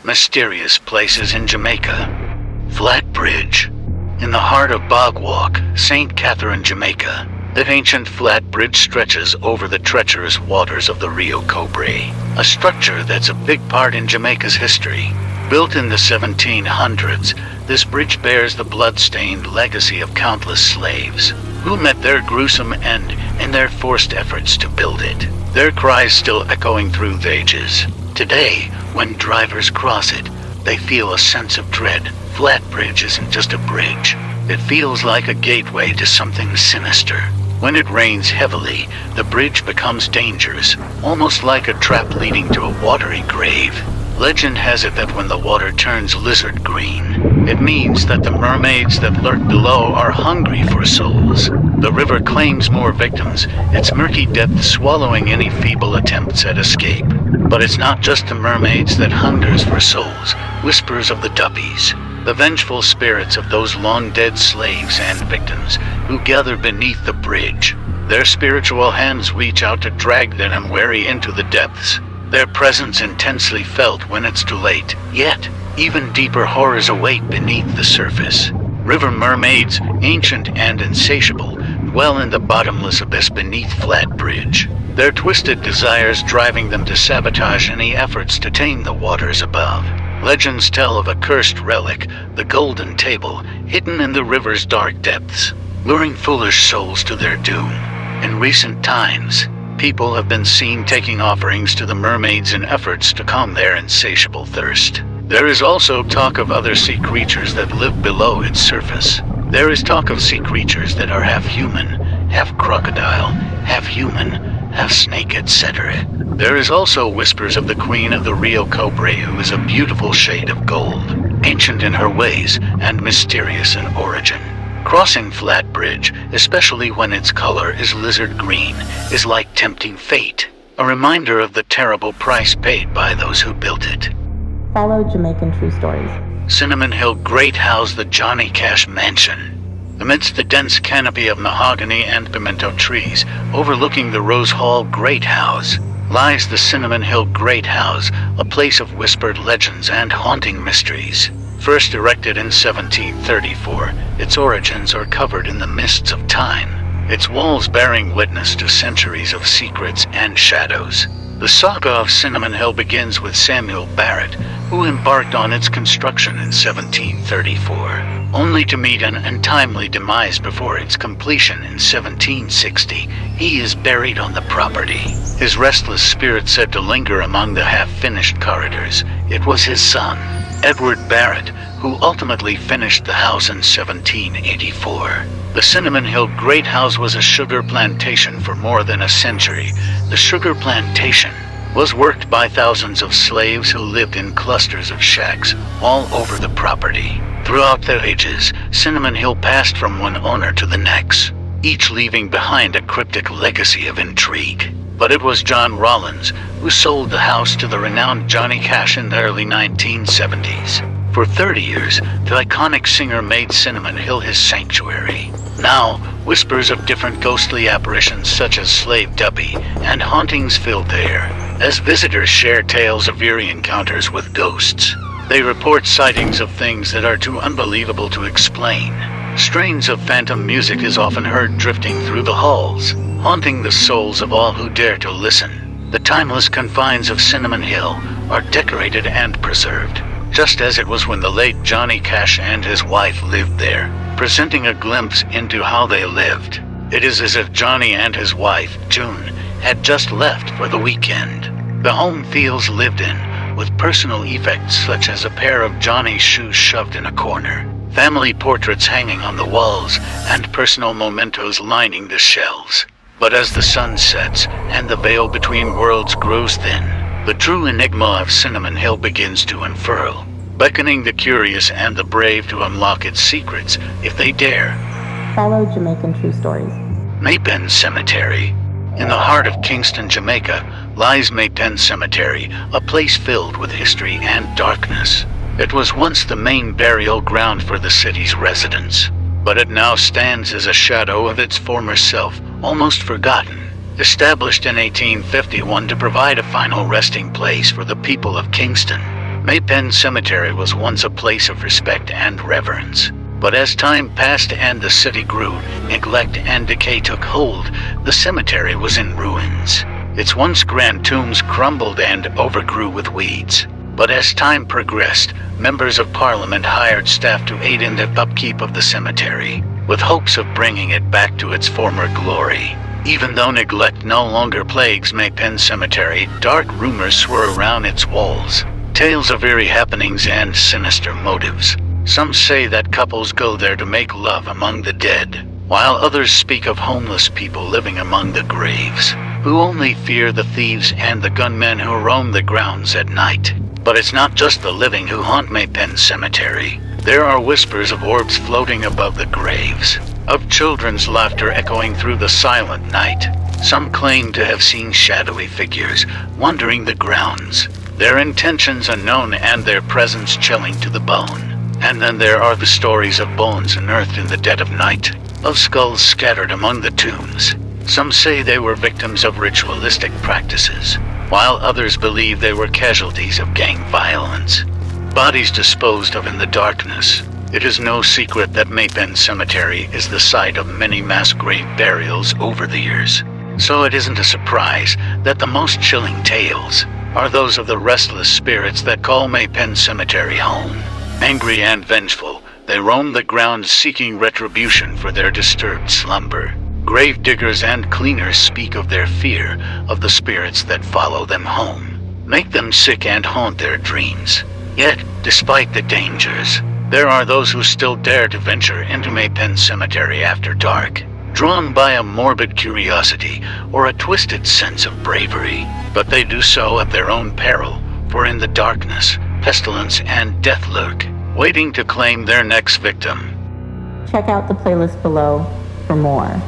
Mysterious places in Jamaica. Flat Bridge. In the heart of Bog Walk, St. Catherine, Jamaica, the ancient flat bridge stretches over the treacherous waters of the Rio Cobre, a structure that's a big part in Jamaica's history. Built in the 1700s, this bridge bears the blood-stained legacy of countless slaves who met their gruesome end in their forced efforts to build it, their cries still echoing through the ages. Today, when drivers cross it, they feel a sense of dread. Flat Bridge isn't just a bridge. It feels like a gateway to something sinister. When it rains heavily, the bridge becomes dangerous, almost like a trap leading to a watery grave. Legend has it that when the water turns lizard green, it means that the mermaids that lurk below are hungry for souls. The river claims more victims, its murky depth swallowing any feeble attempts at escape. But it's not just the mermaids that hungers for souls, whispers of the duppies, the vengeful spirits of those long-dead slaves and victims who gather beneath the bridge. Their spiritual hands reach out to drag the unwary into the depths, their presence intensely felt when it's too late. Yet, even deeper horrors await beneath the surface. River mermaids, ancient and insatiable, dwell in the bottomless abyss beneath Flat Bridge, their twisted desires driving them to sabotage any efforts to tame the waters above. Legends tell of a cursed relic, the Golden Table, hidden in the river's dark depths, luring foolish souls to their doom. In recent times, people have been seen taking offerings to the mermaids in efforts to calm their insatiable thirst. There is also talk of other sea creatures that live below its surface. There is talk of sea creatures that are half human, half crocodile, half human, half snake, etc. There is also whispers of the queen of the Rio Cobre, who is a beautiful shade of gold, ancient in her ways and mysterious in origin. Crossing Flat Bridge, especially when its color is lizard green, is like tempting fate, a reminder of the terrible price paid by those who built it. Follow Jamaican True Stories. Cinnamon Hill Great House, the Johnny Cash Mansion. Amidst the dense canopy of mahogany and pimento trees, overlooking the Rose Hall Great House, lies the Cinnamon Hill Great House, a place of whispered legends and haunting mysteries. First erected in 1734, its origins are covered in the mists of time, its walls bearing witness to centuries of secrets and shadows. The saga of Cinnamon Hill begins with Samuel Barrett, who embarked on its construction in 1734, only to meet an untimely demise before its completion in 1760. He is buried on the property, his restless spirit said to linger among the half-finished corridors. It was his son, Edward Barrett, who ultimately finished the house in 1784. The Cinnamon Hill Great House was a sugar plantation for more than a century. The sugar plantation was worked by thousands of slaves who lived in clusters of shacks all over the property. Throughout the ages, Cinnamon Hill passed from one owner to the next, each leaving behind a cryptic legacy of intrigue. But it was John Rollins who sold the house to the renowned Johnny Cash in the early 1970s. For 30 years, the iconic singer made Cinnamon Hill his sanctuary. Now, whispers of different ghostly apparitions such as Slave Duppy and hauntings fill the air, as visitors share tales of eerie encounters with ghosts. They report sightings of things that are too unbelievable to explain. Strains of phantom music is often heard drifting through the halls, haunting the souls of all who dare to listen. The timeless confines of Cinnamon Hill are decorated and preserved, just as it was when the late Johnny Cash and his wife lived there, presenting a glimpse into how they lived. It is as if Johnny and his wife, June, had just left for the weekend. The home feels lived in, with personal effects such as a pair of Johnny's shoes shoved in a corner, family portraits hanging on the walls, and personal mementos lining the shelves. But as the sun sets and the veil between worlds grows thin, the true enigma of Cinnamon Hill begins to unfurl, beckoning the curious and the brave to unlock its secrets if they dare. Follow Jamaican True Stories. Maypen Cemetery. In the heart of Kingston, Jamaica, lies Maypen Cemetery, a place filled with history and darkness. It was once the main burial ground for the city's residents, but it now stands as a shadow of its former self, almost forgotten. Established in 1851 to provide a final resting place for the people of Kingston, Maypen Cemetery was once a place of respect and reverence. But as time passed and the city grew, neglect and decay took hold, the cemetery was in ruins. Its once grand tombs crumbled and overgrew with weeds. But as time progressed, members of parliament hired staff to aid in the upkeep of the cemetery, with hopes of bringing it back to its former glory. Even though neglect no longer plagues Maypen Cemetery, dark rumors swirl around its walls. Tales of eerie happenings and sinister motives. Some say that couples go there to make love among the dead, while others speak of homeless people living among the graves, who only fear the thieves and the gunmen who roam the grounds at night. But it's not just the living who haunt Maypen Cemetery. There are whispers of orbs floating above the graves, of children's laughter echoing through the silent night. Some claim to have seen shadowy figures wandering the grounds, their intentions unknown and their presence chilling to the bone. And then there are the stories of bones unearthed in the dead of night, of skulls scattered among the tombs. Some say they were victims of ritualistic practices, while others believe they were casualties of gang violence. Bodies disposed of in the darkness. It is no secret that Maypen Cemetery is the site of many mass grave burials over the years. So it isn't a surprise that the most chilling tales are those of the restless spirits that call Maypen Cemetery home. Angry and vengeful, they roam the grounds seeking retribution for their disturbed slumber. Grave diggers and cleaners speak of their fear of the spirits that follow them home, make them sick and haunt their dreams. Yet, despite the dangers, there are those who still dare to venture into Maypen Cemetery after dark, drawn by a morbid curiosity or a twisted sense of bravery. But they do so at their own peril, for in the darkness, pestilence and death lurk, waiting to claim their next victim. Check out the playlist below for more.